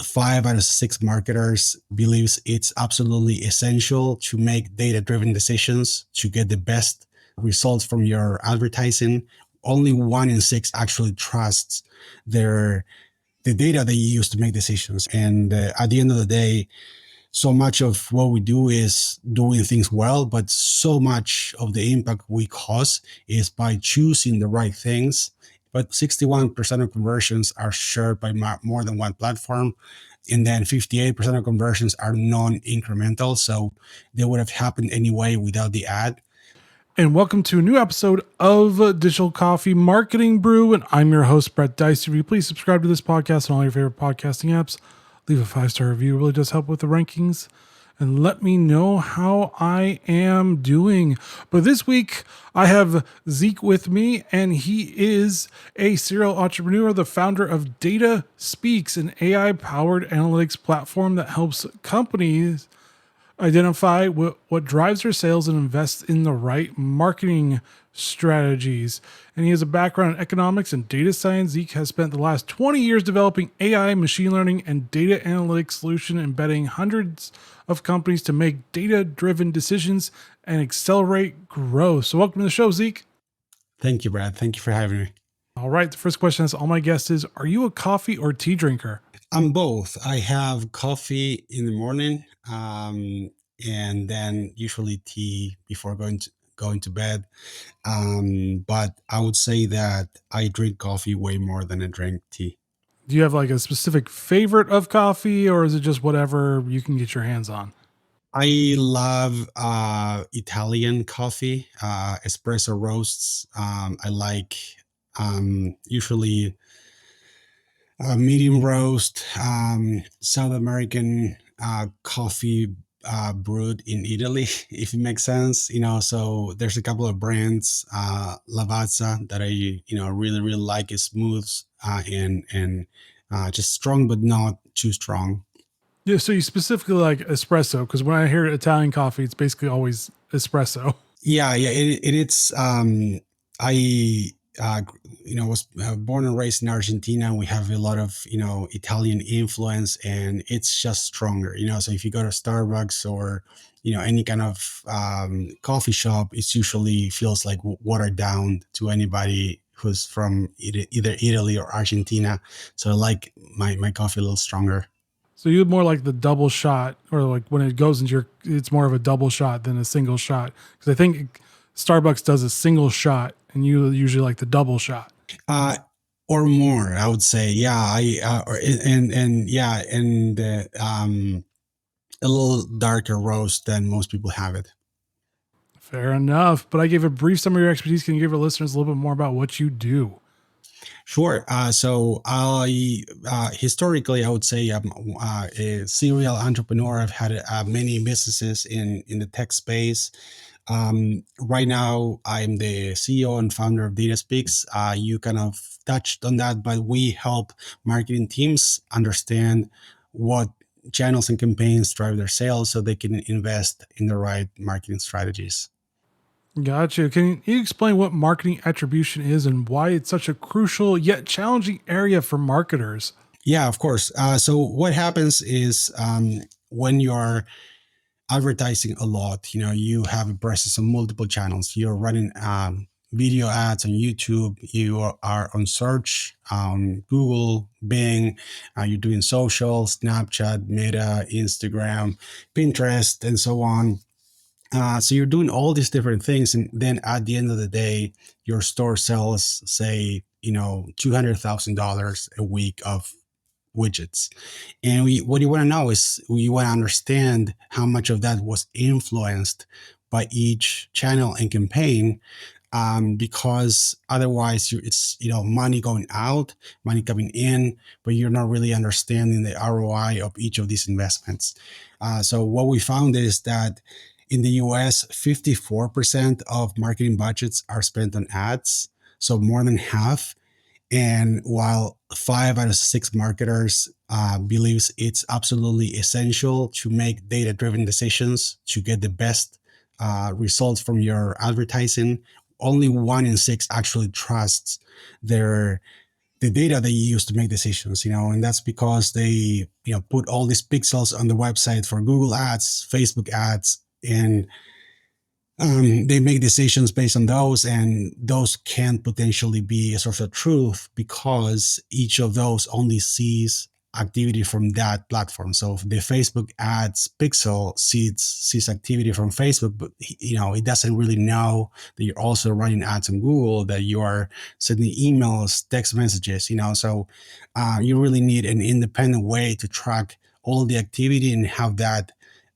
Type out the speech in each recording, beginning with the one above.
5 out of 6 marketers believes it's absolutely essential to make data-driven decisions to get the best results from your advertising. Only 1 in 6 actually trusts the data they use to make decisions. And at the end of the day, so much of what we do is doing things well, but so much of the impact we cause is by choosing the right things. But 61% of conversions are shared by more than one platform. And then 58% of conversions are non-incremental. So they would have happened anyway without the ad. And welcome to a new episode of Digital Coffee Marketing Brew. And I'm your host, Brett Dicey. Will you please subscribe to this podcast on all your favorite podcasting apps? Leave a 5-star review. It really does help with the rankings. And let me know how I am doing. But this week, I have Zeke with me, and he is a serial entrepreneur, the founder of Data Speaks, an AI-powered analytics platform that helps companies identify what drives their sales and invest in the right marketing strategies. And he has a background in economics and data science. Zeke has spent the last 20 years developing AI, machine learning, and data analytics solution, embedding hundreds of companies to make data-driven decisions and accelerate growth. So welcome to the show, Zeke. Thank you, Brad. Thank you for having me. All right. The first question is all my guests is, are you a coffee or tea drinker? I'm both. I have coffee in the morning, and then usually tea before going to bed. But I would say that I drink coffee way more than I drink tea. Do you have like a specific favorite of coffee, or is it just whatever you can get your hands on? I love Italian coffee, espresso roasts. I like usually medium roast, South American coffee brewed in Italy, if it makes sense. So there's a couple of brands, Lavazza, that I really like. It's smooth and just strong, but not too strong. Yeah, so you specifically like espresso, because when I hear Italian coffee, it's basically always espresso. Yeah, it's. I was born and raised in Argentina. We have a lot of Italian influence, and it's just stronger. So if you go to Starbucks or any kind of coffee shop, it usually feels like watered down to anybody who's from either Italy or Argentina. So I like my coffee a little stronger. So you're more like the double shot, or like when it goes into it's more of a double shot than a single shot. Because I think Starbucks does a single shot, and you usually like the double shot. Or more, I would say. Yeah, and a little darker roast than most people have it. Fair enough. But I gave a brief summary of your expertise. Can you give our listeners a little bit more about what you do? Sure. So I historically, I would say I'm a serial entrepreneur. I've had many businesses in the tech space. Right now, I'm the CEO and founder of Data Speaks. You kind of touched on that, but we help marketing teams understand what channels and campaigns drive their sales so they can invest in the right marketing strategies. Gotcha. Can you explain what marketing attribution is and why it's such a crucial yet challenging area for marketers? Yeah, of course. So what happens is when you're advertising a lot, you have a presence on multiple channels. You're running video ads on YouTube. You are on search on Google, Bing. You're doing social, Snapchat, Meta, Instagram, Pinterest, and so on. So you're doing all these different things, and then at the end of the day, your store sells, say, $200,000 a week of widgets. And what you want to know is you want to understand how much of that was influenced by each channel and campaign, because otherwise it's money going out, money coming in, but you're not really understanding the ROI of each of these investments. So what we found is that in the US, 54% of marketing budgets are spent on ads, so more than half. And while 5 out of 6 marketers believes it's absolutely essential to make data-driven decisions to get the best results from your advertising, only 1 in 6 actually trusts the data they use to make decisions, and that's because they, put all these pixels on the website for Google ads, Facebook ads, and they make decisions based on those, and those can potentially be a source of truth because each of those only sees activity from that platform. So if the Facebook ads pixel sees activity from Facebook, but it doesn't really know that you're also running ads on Google, that you are sending emails, text messages. So you really need an independent way to track all the activity and how that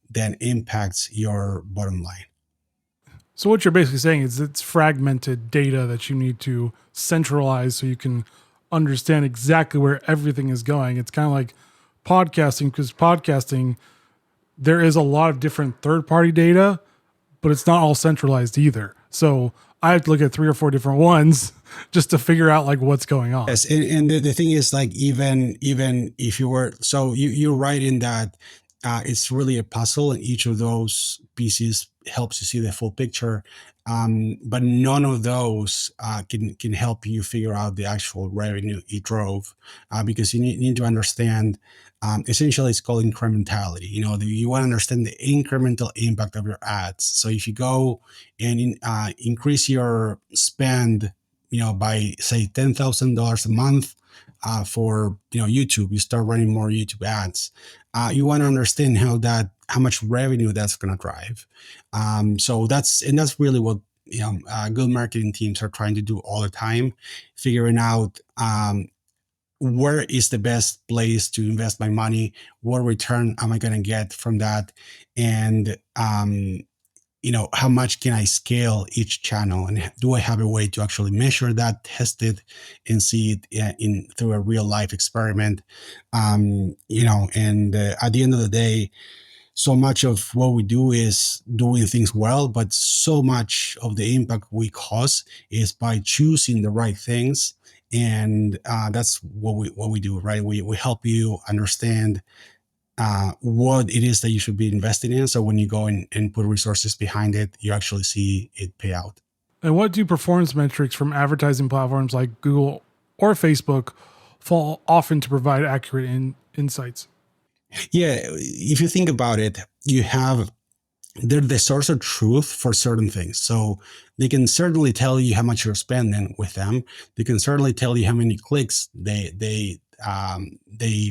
then impacts your bottom line. So what you're basically saying is it's fragmented data that you need to centralize so you can understand exactly where everything is going. It's kind of like podcasting, because podcasting, there is a lot of different third-party data, but it's not all centralized either. So I have to look at 3 or 4 different ones just to figure out like what's going on. Yes, and the thing is, like, even if you were, so you're right in that it's really a puzzle, and each of those pieces helps you see the full picture. But none of those can help you figure out the actual revenue it drove, because you need to understand. Essentially, it's called incrementality. You want to understand the incremental impact of your ads. So if you go and increase your spend, by say $10,000 a month for YouTube, you start running more YouTube ads. You want to understand how much revenue that's going to drive. So that's really what good marketing teams are trying to do all the time, figuring out where is the best place to invest my money, what return am I going to get from that, and how much can I scale each channel, and do I have a way to actually measure that, test it, and see it through a real life experiment. And at the end of the day, so much of what we do is doing things well, but so much of the impact we cause is by choosing the right things. And that's what we do, right? We help you understand what it is that you should be investing in. So when you go and put resources behind it, you actually see it pay out. And what do performance metrics from advertising platforms like Google or Facebook fall often to provide accurate insights? Yeah, if you think about it, they're the source of truth for certain things. So they can certainly tell you how much you're spending with them. They can certainly tell you how many clicks they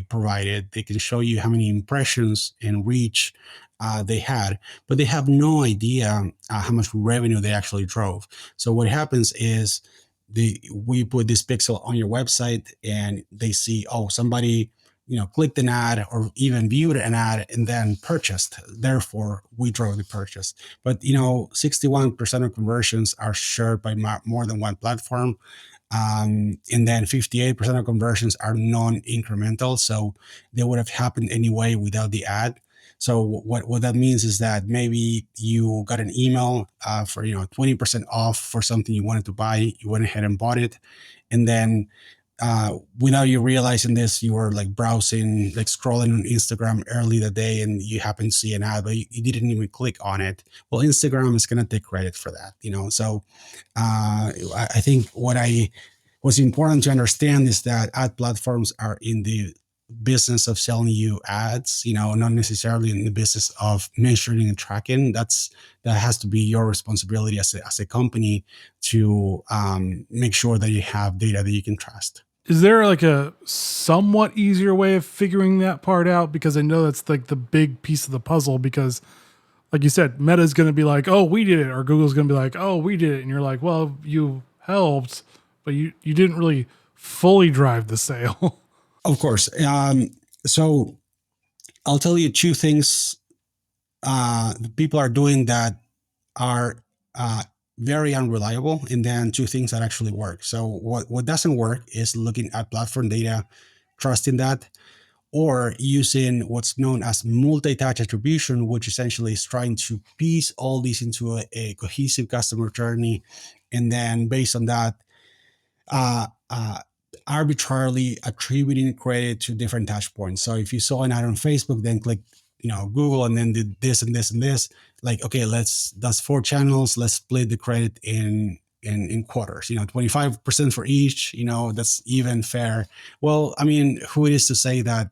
provided. They can show you how many impressions and reach they had, but they have no idea how much revenue they actually drove. So what happens is we put this pixel on your website, and they see, oh, somebody clicked an ad or even viewed an ad and then purchased. Therefore, we drove the purchase. But 61% of conversions are shared by more than one platform. And then 58% of conversions are non-incremental. So they would have happened anyway without the ad. So what that means is that maybe you got an email for 20% off for something you wanted to buy. You went ahead and bought it, and then without you realizing this, you were like browsing, like scrolling on Instagram early that day, and you happen to see an ad, but you didn't even click on it. Well, Instagram is going to take credit for that, So I think what's important to understand is that ad platforms are in the business of selling you ads, not necessarily in the business of measuring and tracking. That has to be your responsibility as a company to make sure that you have data that you can trust. Is there like a somewhat easier way of figuring that part out? Because I know that's like the big piece of the puzzle, because like you said, Meta's going to be like, oh, we did it. Or Google's going to be like, oh, we did it. And you're like, well, you helped, but you didn't really fully drive the sale. Of course. So I'll tell you 2 things people are doing that are very unreliable, and then 2 things that actually work. So what doesn't work is looking at platform data, trusting that, or using what's known as multi-touch attribution, which essentially is trying to piece all these into a cohesive customer journey, and then based on that, uh, uh, arbitrarily attributing credit to different touch points. So if you saw an ad on Facebook, then click Google, and then did this and this and this. Like, okay, that's 4 channels. Let's split the credit in in quarters. 25% for each. That's even fair. Well, I mean, who it is to say that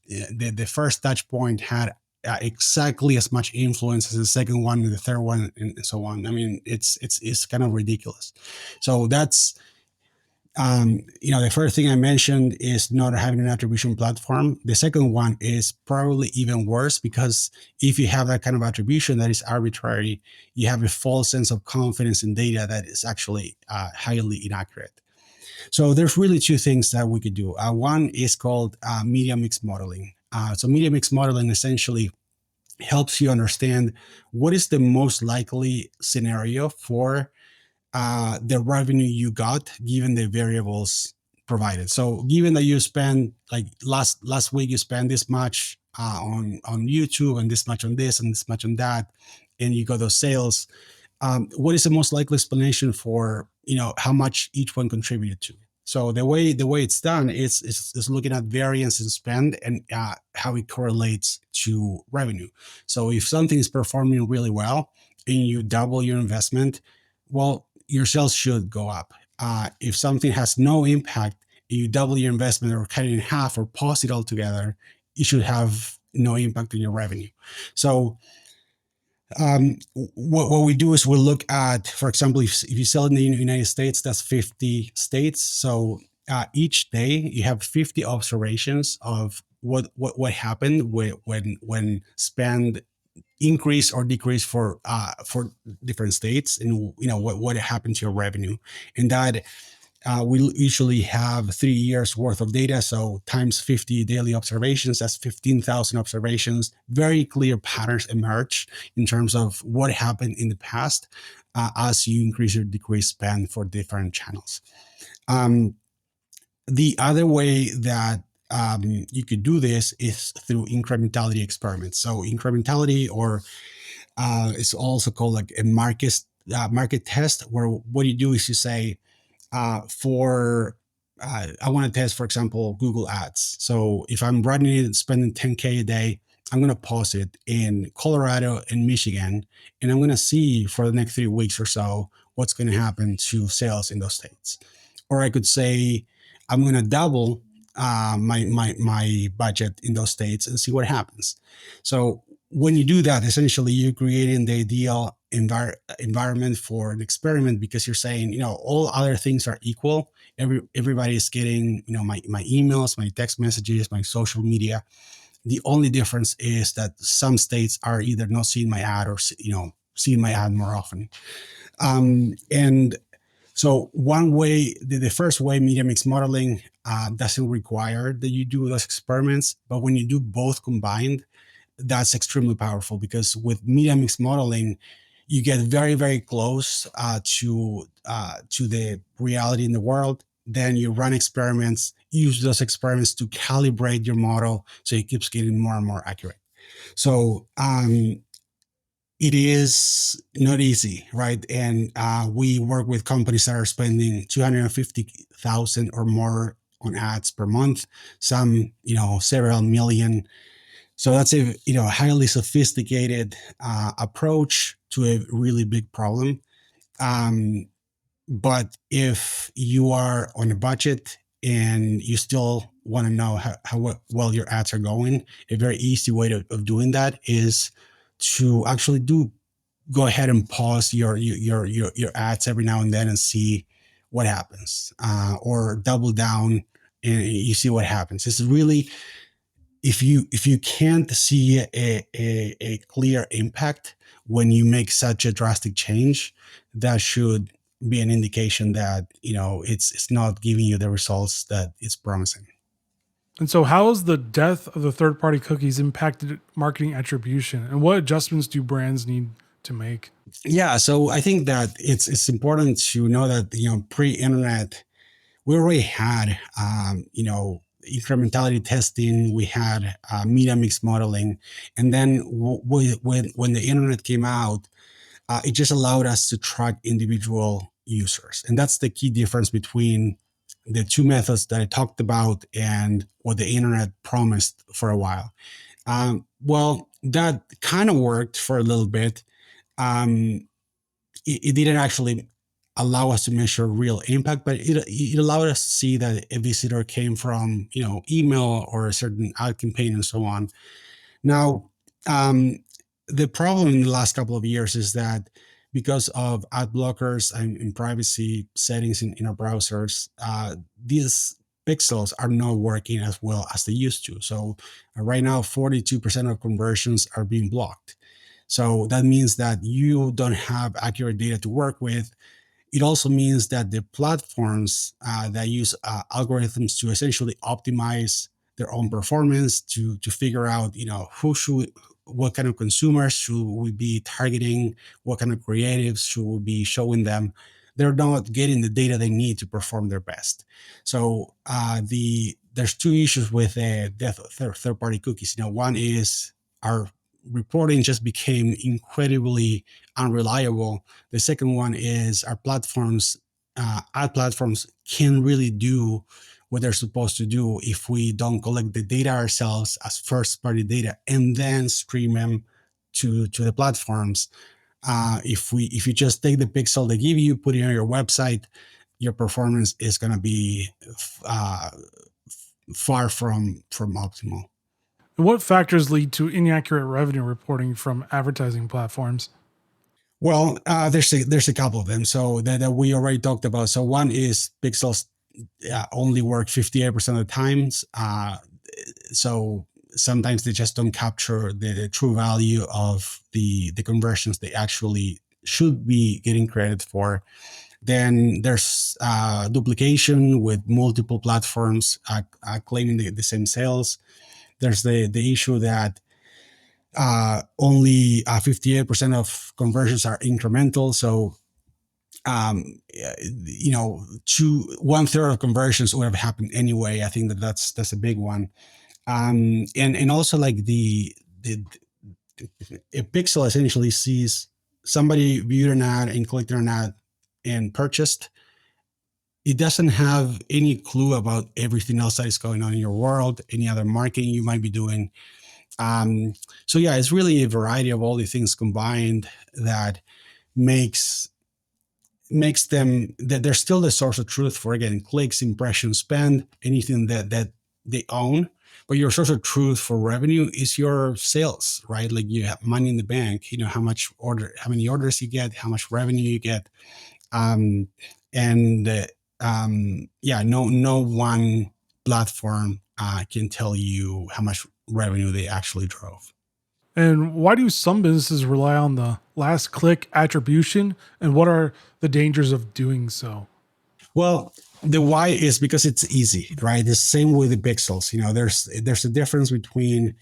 the first touch point had exactly as much influence as the second one and the third one and so on. I mean, it's kind of ridiculous. So that's the first thing I mentioned is not having an attribution platform. The second one is probably even worse, because if you have that kind of attribution that is arbitrary, you have a false sense of confidence in data that is actually highly inaccurate. So there's really two things that we could do. One is called media mix modeling. So media mix modeling essentially helps you understand what is the most likely scenario for the revenue you got given the variables provided. So given that you spend, like last week you spent this much on YouTube and this much on this and this much on that, and you got those sales, what is the most likely explanation for how much each one contributed to? So the way it's done is looking at variance in spend and how it correlates to revenue. So if something is performing really well and you double your investment, well, your sales should go up. If something has no impact, you double your investment or cut it in half or pause it altogether, it should have no impact on your revenue. So what we do is we look at, for example, if you sell in the United States, that's 50 states. So each day you have 50 observations of what happened when spend increase or decrease for different states, and what happened to your revenue, and that we usually have 3 years worth of data. So times 50 daily observations, that's 15,000 observations. Very clear patterns emerge in terms of what happened in the past as you increase or decrease spend for different channels. The other way that you could do this is through incrementality experiments. So incrementality, or it's also called like a market test, where what you do is you say, I want to test, for example, Google Ads. So if I'm running it and spending 10K a day, I'm going to pause it in Colorado and Michigan, and I'm going to see for the next 3 weeks or so what's going to happen to sales in those states. Or I could say I'm going to double my budget in those states and see what happens. So when you do that, essentially you're creating the ideal environment for an experiment, because you're saying, all other things are equal. Everybody is getting, my emails, my text messages, my social media. The only difference is that some states are either not seeing my ad or, seeing my ad more often. And so one way, the first way, media mix modeling doesn't require that you do those experiments, but when you do both combined, that's extremely powerful, because with media mix modeling, you get very, very close to the reality in the world. Then you run experiments, use those experiments to calibrate your model so it keeps getting more and more accurate. So it is not easy, right? And we work with companies that are spending 250,000 or more on ads per month, some, several million. So that's a highly sophisticated approach to a really big problem. But if you are on a budget and you still want to know how well your ads are going, a very easy way of doing that is to actually go ahead and pause your ads every now and then and see what happens, or double down and you see what happens. It's really, if you can't see a clear impact when you make such a drastic change, that should be an indication that it's not giving you the results that it's promising. And so, how has the death of the third-party cookies impacted marketing attribution, and what adjustments do brands need to make? Yeah, so I think that it's important to know that pre-internet, we already had incrementality testing, we had media mix modeling, and then when the internet came out, it just allowed us to track individual users, and that's the key difference between the two methods that I talked about and what the internet promised for a while. Well, that kind of worked for a little bit. It didn't actually allow us to measure real impact, but it allowed us to see that a visitor came from, email or a certain ad campaign and so on. Now, um, the problem in the last couple of years is that because of ad blockers and privacy settings in our browsers, these pixels are not working as well as they used to. So right now, 42% of conversions are being blocked. So that means that you don't have accurate data to work with. It also means that the platforms that use algorithms to essentially optimize their own performance to figure out, what kind of consumers should we be targeting, what kind of creatives should we be showing them. They're not getting the data they need to perform their best. So there's two issues with death of third party cookies. One is our reporting just became incredibly unreliable. The second one is our platforms, ad platforms can really do what they're supposed to do if we don't collect the data ourselves as first party data and then stream them to the platforms. If you just take the pixel they give you, put it on your website, your performance is going to be uh, far from optimal. And what factors lead to inaccurate revenue reporting from advertising platforms? Well, there's a couple of them. So that we already talked about. So one is pixels only work 58% of the times. So sometimes they just don't capture the true value of the conversions they actually should be getting credit for. Then there's duplication with multiple platforms claiming the same sales. There's the issue that only 58% of conversions are incremental. So one third of conversions would have happened anyway. I think that's a big one. And also like the a pixel essentially sees somebody viewed an ad and clicked on an ad and purchased. It doesn't have any clue about everything else that is going on in your world, any other marketing you might be doing. Um, so yeah, it's really a variety of all these things combined that makes makes them that they're still the source of truth for, again, clicks, impressions, spend, anything that they own. But your source of truth for revenue is your sales, right? Like you have money in the bank, how many orders you get, how much revenue you get. um and yeah, no one platform can tell you how much revenue they actually drove. And why do some businesses rely on the last click attribution? And what are the dangers of doing so? Well, the why is because it's easy, right? The same with the pixels. There's a difference between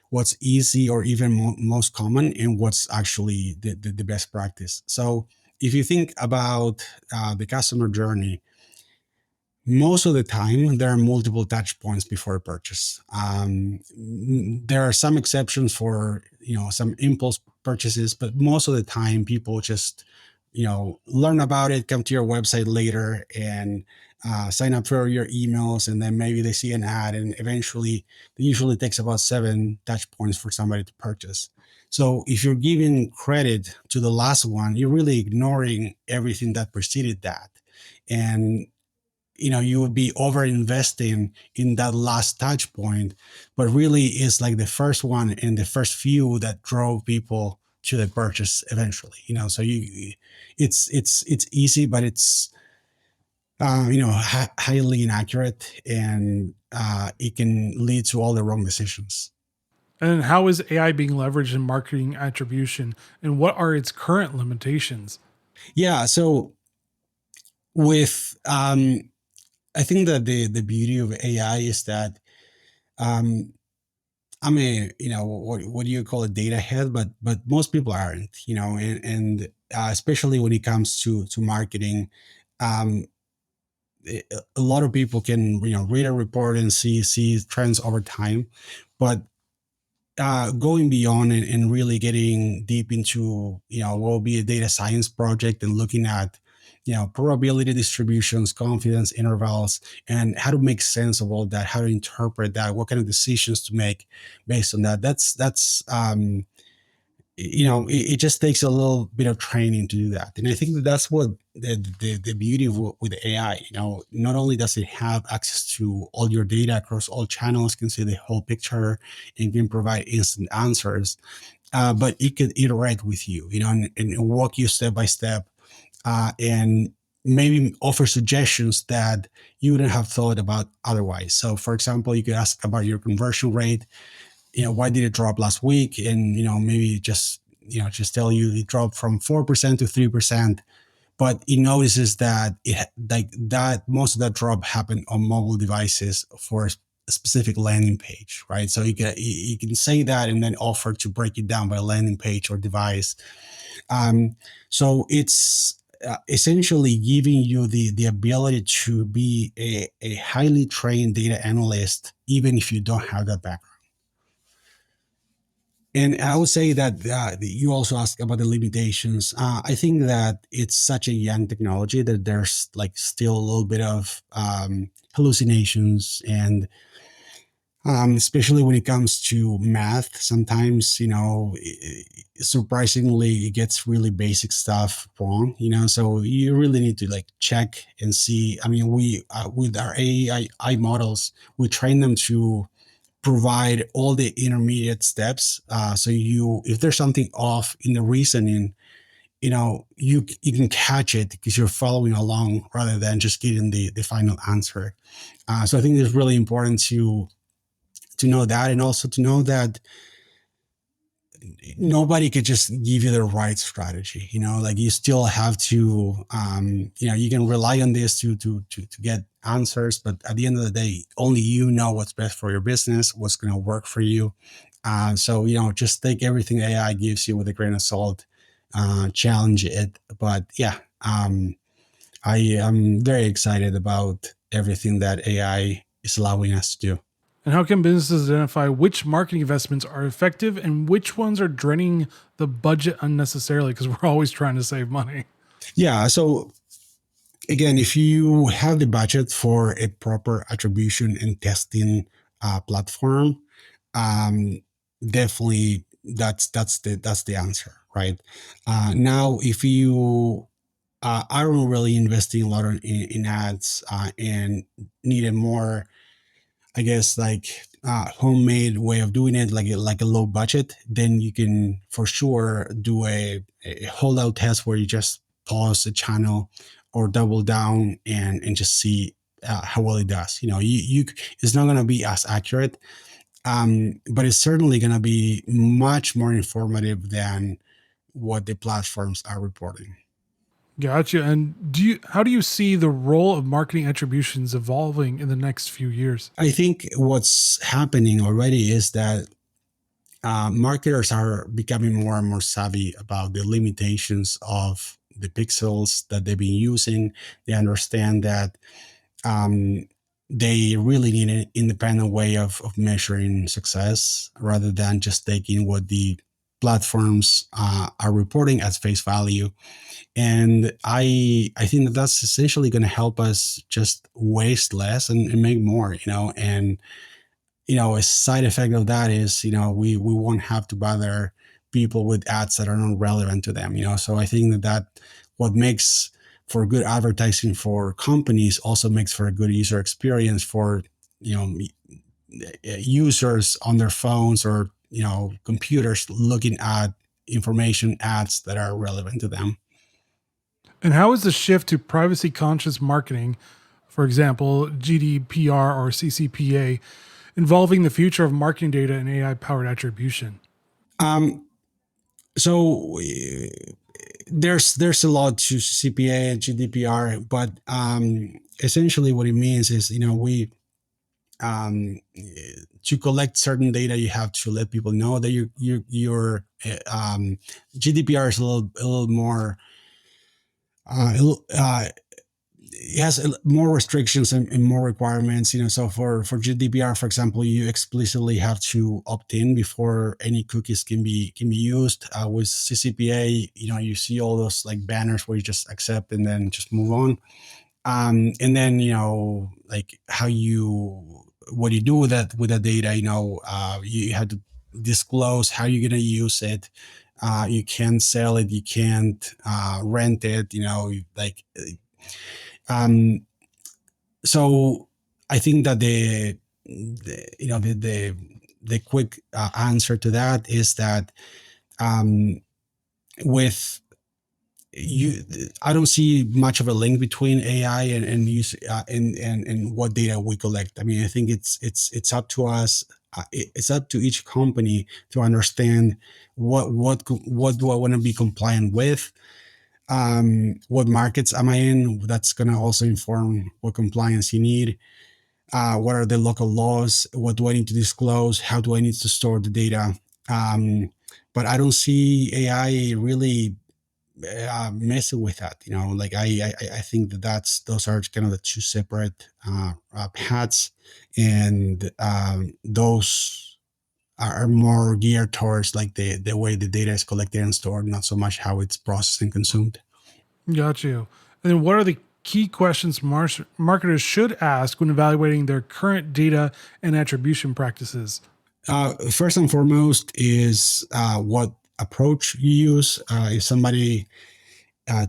what's easy or even most common and what's actually the best practice. So if you think about the customer journey, most of the time there are multiple touch points before a purchase. There are some exceptions for some impulse purchases, but most of the time people just learn about it, come to your website later, and sign up for your emails, and then maybe they see an ad, and eventually it usually takes about 7 touch points for somebody to purchase. So if you're giving credit to the last one, you're really ignoring everything that preceded that. And you would be over investing in that last touch point, but really it's like the first one and the first few that drove people to the purchase eventually. So it's easy, but it's highly inaccurate, and it can lead to all the wrong decisions. And how is AI being leveraged in marketing attribution? And what are its current limitations? Yeah, so with I think that the beauty of AI is that um I'm a, what do you call a data head, but most people aren't, and especially when it comes to marketing. um, a lot of people can read a report and see trends over time, but going beyond and really getting deep into what will be a data science project and looking at probability distributions, confidence intervals, and how to make sense of all that, how to interpret that, what kind of decisions to make based on that. That's it just takes a little bit of training to do that. And I think that that's what the beauty of with AI. Not only does it have access to all your data across all channels, can see the whole picture, and can provide instant answers, but it could iterate with you, and walk you step by step, and maybe offer suggestions that you wouldn't have thought about otherwise. So, for example, you could ask about your conversion rate. Why did it drop last week? And maybe just tell you it dropped from 4% to 3%. But it notices that it like that most of that drop happened on mobile devices for a specific landing page, right? So you can say that and then offer to break it down by landing page or device. So it's essentially giving you the ability to be a highly trained data analyst, even if you don't have that background. And I would say that you also asked about the limitations. I think that it's such a young technology that there's like still a little bit of hallucinations, and especially when it comes to math. Sometimes, surprisingly, it gets really basic stuff wrong. So you really need to like check and see. I mean, we with our AI models, we train them to provide all the intermediate steps. So if there's something off in the reasoning, you can catch it because you're following along rather than just getting the final answer. So I think it's really important to know that, and also to know that nobody could just give you the right strategy. Like you still have to, you can rely on this to get answers, but at the end of the day, only you know what's best for your business, what's going to work for you. So just take everything AI gives you with a grain of salt, challenge it. But yeah, I am very excited about everything that AI is allowing us to do. And how can businesses identify which marketing investments are effective and which ones are draining the budget unnecessarily? Because we're always trying to save money. Yeah. So again, if you have the budget for a proper attribution and testing platform, um, definitely that's the answer, right? Now, if you aren't really investing a lot in ads, and need a more, I guess, like homemade way of doing it, like a low budget, then you can for sure do a holdout test where you just pause the channel or double down and just see how well it does. You it's not going to be as accurate, but it's certainly going to be much more informative than what the platforms are reporting. Gotcha. And how do you see the role of marketing attributions evolving in the next few years? I think what's happening already is that marketers are becoming more and more savvy about the limitations of the pixels that they've been using. They understand that um, they really need an independent way of measuring success rather than just taking what the platforms are reporting as face value. And I think that that's essentially going to help us just waste less and make more. And a side effect of that is, we won't have to bother people with ads that are not relevant to them. So I think that what makes for good advertising for companies also makes for a good user experience for you know users on their phones or computers looking at information ads that are relevant to them. And how is the shift to privacy conscious marketing, for example, GDPR or CCPA, involving the future of marketing data and AI powered attribution? um, so there's a lot to CPA and GDPR, but essentially what it means is, we to collect certain data, you have to let people know that your GDPR is a little more. It has more restrictions and more requirements. So for GDPR, for example, you explicitly have to opt in before any cookies can be used. With CCPA, you see all those like banners where you just accept and then just move on. And then like what you do with that data. You have to disclose how you're going to use it. You can't sell it. You can't rent it. Like um, so. I think that the quick answer to that is that um, with you I don't see much of a link between AI and use and what data we collect. I mean, I think it's up to us. It's up to each company to understand what do I want to be compliant with. What markets am I in? That's going to also inform what compliance you need. What are the local laws? What do I need to disclose? How do I need to store the data? Um, but I don't see AI really messing with that. Like I think those are kind of the two separate paths, and those are more geared towards like the way the data is collected and stored, not so much how it's processed and consumed. Got you. And then what are the key questions marketers should ask when evaluating their current data and attribution practices? First and foremost is what approach you use. If somebody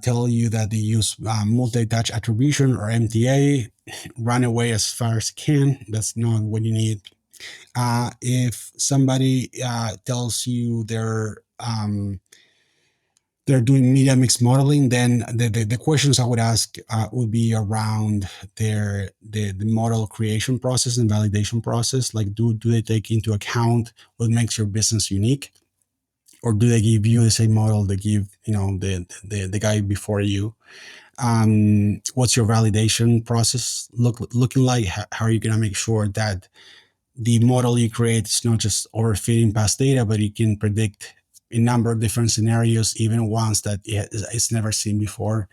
tell you that they use multi-touch attribution or MTA, run away as far as you can. That's not what you need. If somebody tells you they're doing media mix modeling, then the questions I would ask would be around the model creation process and validation process. Like, do they take into account what makes your business unique, or do they give you the same model they give the guy before you? What's your validation process looking like? How are you going to make sure that the model you create is not just overfitting past data, but it can predict a number of different scenarios, even ones that it's never seen before?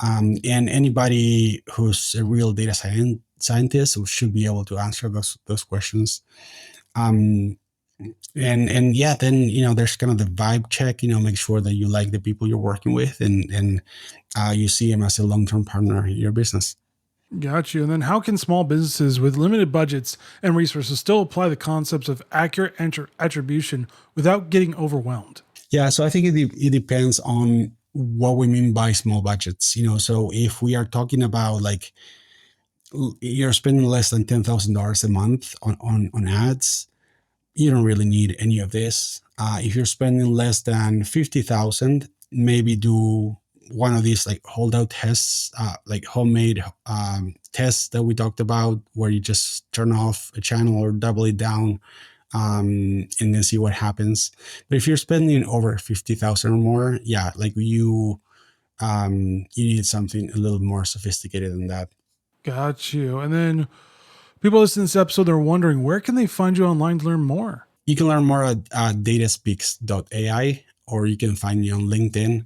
And anybody who's a real data scientist should be able to answer those questions. And yeah, then there's kind of the vibe check. Make sure that you like the people you're working with, and you see them as a long-term partner in your business. Got you. And then how can small businesses with limited budgets and resources still apply the concepts of accurate attribution without getting overwhelmed? Yeah, so I think it depends on what we mean by small budgets. So if we are talking about like you're spending less than $10,000 a month on ads, you don't really need any of this. If you're spending less than 50,000, maybe do one of these like holdout tests, like homemade tests that we talked about, where you just turn off a channel or double it down, and then see what happens. But if you're spending over 50,000 or more, yeah, like you need something a little more sophisticated than that. Got you. And then people listening to this episode, they're wondering, where can they find you online to learn more? You can learn more at dataspeaks.ai, or you can find me on LinkedIn.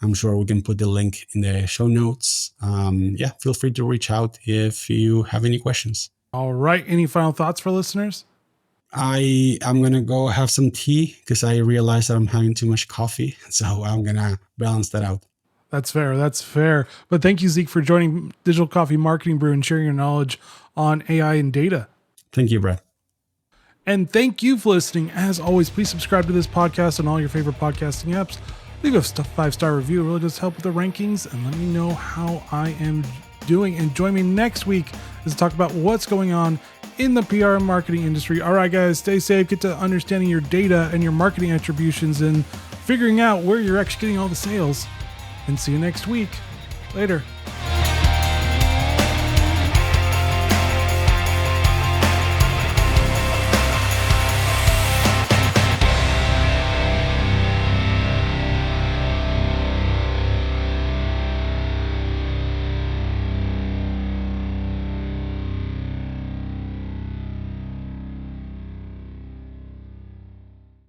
I'm sure we can put the link in the show notes. Yeah, feel free to reach out if you have any questions. All right. Any final thoughts for listeners? I'm going to go have some tea because I realize that I'm having too much coffee. So I'm going to balance that out. That's fair. That's fair. But thank you, Zeke, for joining Digital Coffee Marketing Brew and sharing your knowledge on AI and data. Thank you, Brett. And thank you for listening. As always, please subscribe to this podcast on all your favorite podcasting apps. Leave a 5-star review. It really does help with the rankings. And let me know how I am doing. And join me next week as I talk about what's going on in the PR and marketing industry. All right, guys, stay safe. Get to understanding your data and your marketing attributions and figuring out where you're actually getting all the sales. And see you next week. Later.